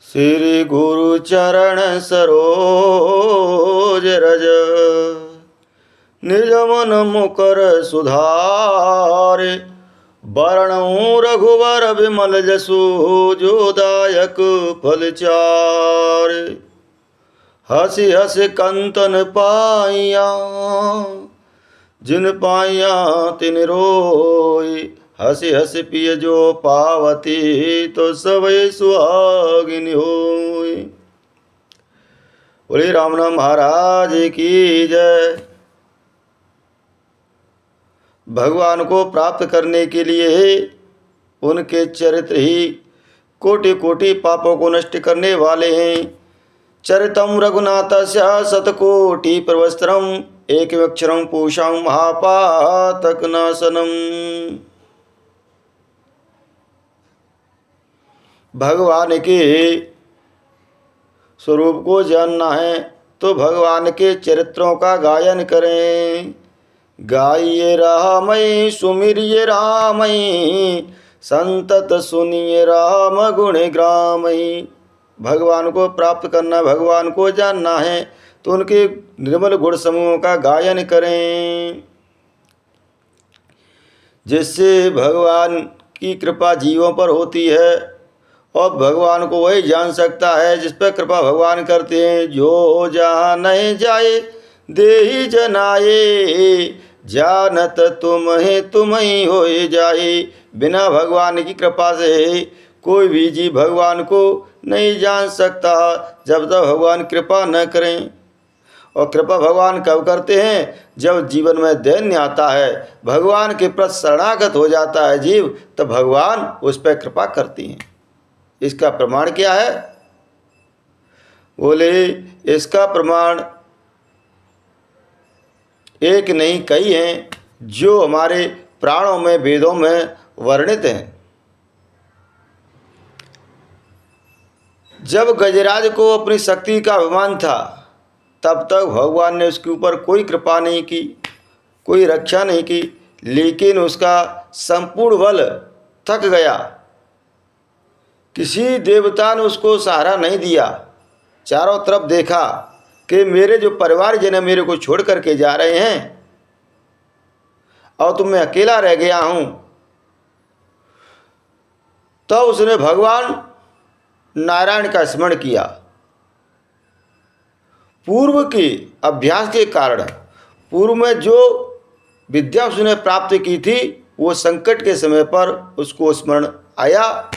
श्री गुरु चरण सरोज रज, निज मन मुकर सुधारे। वरणऊ रघुवर विमल जसु, जो दायक फल चारे। हसी हसी कंतन पाइया, जिन पाइया तिन रोई। हसी हसी पिय जो पावती, तो सबई सुहागिन होई। बोले रामनाम महाराज की जय। भगवान को प्राप्त करने के लिए उनके चरित्र ही कोटि कोटि पापों को नष्ट करने वाले हैं। चरितम रघुनाथस्य शतकोटि प्रवस्त्रम, एकमक्षरम पूषां महापातक नाशनम। भगवान के स्वरूप को जानना है तो भगवान के चरित्रों का गायन करें। गाइए रामई सुमिरिए रामई, संतत सुनिए राम गुण ग्रामई। भगवान को प्राप्त करना, भगवान को जानना है तो उनके निर्मल गुण समूहों का गायन करें, जिससे भगवान की कृपा जीवों पर होती है। और भगवान को वही जान सकता है जिस पर कृपा भगवान करते हैं। जो जहाँ नहीं जाए देहि जनाए, जानत तुम ही हो जाए। बिना भगवान की कृपा से कोई भी जीव भगवान को नहीं जान सकता, जब तक भगवान कृपा न करें। और कृपा भगवान कब करते हैं? जब जीवन में दैन्य आता है, भगवान के प्रति शरणागत हो जाता है जीव, तब भगवान उस पर कृपा करती हैं। इसका प्रमाण क्या है? बोले इसका प्रमाण एक नहीं कई हैं, जो हमारे प्राणों में वेदों में वर्णित हैं। जब गजराज को अपनी शक्ति का अभिमान था, तब तक भगवान ने उसके ऊपर कोई कृपा नहीं की, कोई रक्षा नहीं की। लेकिन उसका संपूर्ण बल थक गया, किसी देवता ने उसको सहारा नहीं दिया। चारों तरफ देखा कि मेरे जो परिवारजन है मेरे को छोड़ करके जा रहे हैं और तुम मैं अकेला रह गया हूँ। तो उसने भगवान नारायण का स्मरण किया। पूर्व के अभ्यास के कारण, पूर्व में जो विद्या उसने प्राप्त की थी, वो संकट के समय पर उसको स्मरण आया।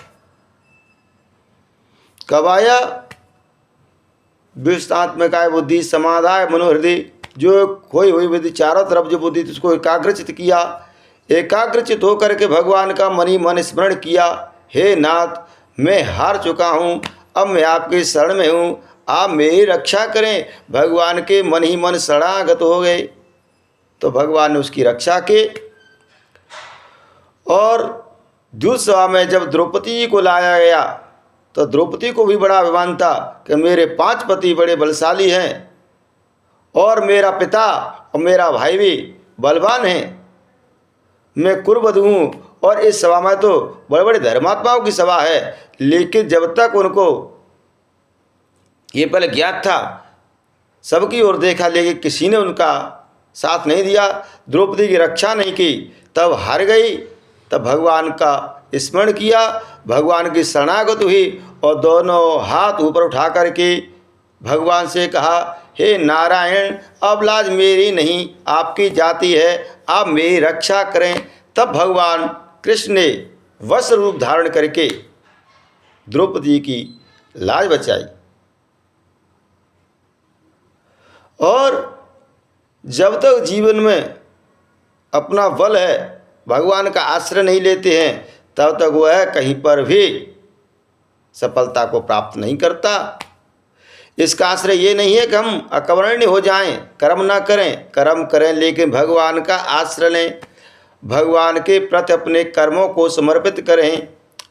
कब आया? विश्वात्मकाय बुद्धि समाधाय मनोहृदय, जो खोई हुई बुद्धि चारों तरफ जो बुद्धि उसको एकाग्रचित किया। एकाग्रचित होकर के भगवान का मनी मन स्मरण किया। हे नाथ, मैं हार चुका हूँ, अब मैं आपके शरण में हूँ, आप मेरी रक्षा करें। भगवान के मन ही मन शरणागत हो गए, तो भगवान ने उसकी रक्षा की। और द्युत में जब द्रौपदी को लाया गया, तो द्रौपदी को भी बड़ा अभिमान था कि मेरे 5 पति बड़े बलशाली हैं और मेरा पिता और मेरा भाई भी बलवान हैं। मैं कुरुवधू हूँ और इस सभा में तो बड़े बड़े धर्मात्माओं की सभा है। लेकिन जब तक उनको ये पहले ज्ञात था, सबकी ओर देखा, लेकिन किसी ने उनका साथ नहीं दिया, द्रौपदी की रक्षा नहीं की, तब हार गई। तब भगवान का स्मरण किया, भगवान की शरणागत हुई और दोनों हाथ ऊपर उठा करके भगवान से कहा, हे नारायण, अब लाज मेरी नहीं, आपकी जाति है, आप मेरी रक्षा करें। तब भगवान कृष्ण ने वश रूप धारण करके द्रौपदी की लाज बचाई। और जब तक जीवन में अपना बल है, भगवान का आश्रय नहीं लेते हैं, तब तक वह कहीं पर भी सफलता को प्राप्त नहीं करता। इसका आश्रय ये नहीं है कि हम अकर्मण्य हो जाएं, कर्म ना करें, कर्म करें लेकिन भगवान का आश्रय लें, भगवान के प्रति अपने कर्मों को समर्पित करें।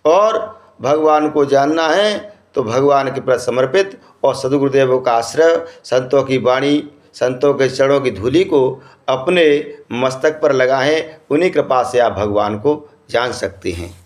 और भगवान को जानना है तो भगवान के प्रति समर्पित और सद्गुरुदेवों का आश्रय, संतों की वाणी, संतों के चरणों की धूलि को अपने मस्तक पर लगाएं। उन्हीं कृपा से आप भगवान को जान सकते हैं।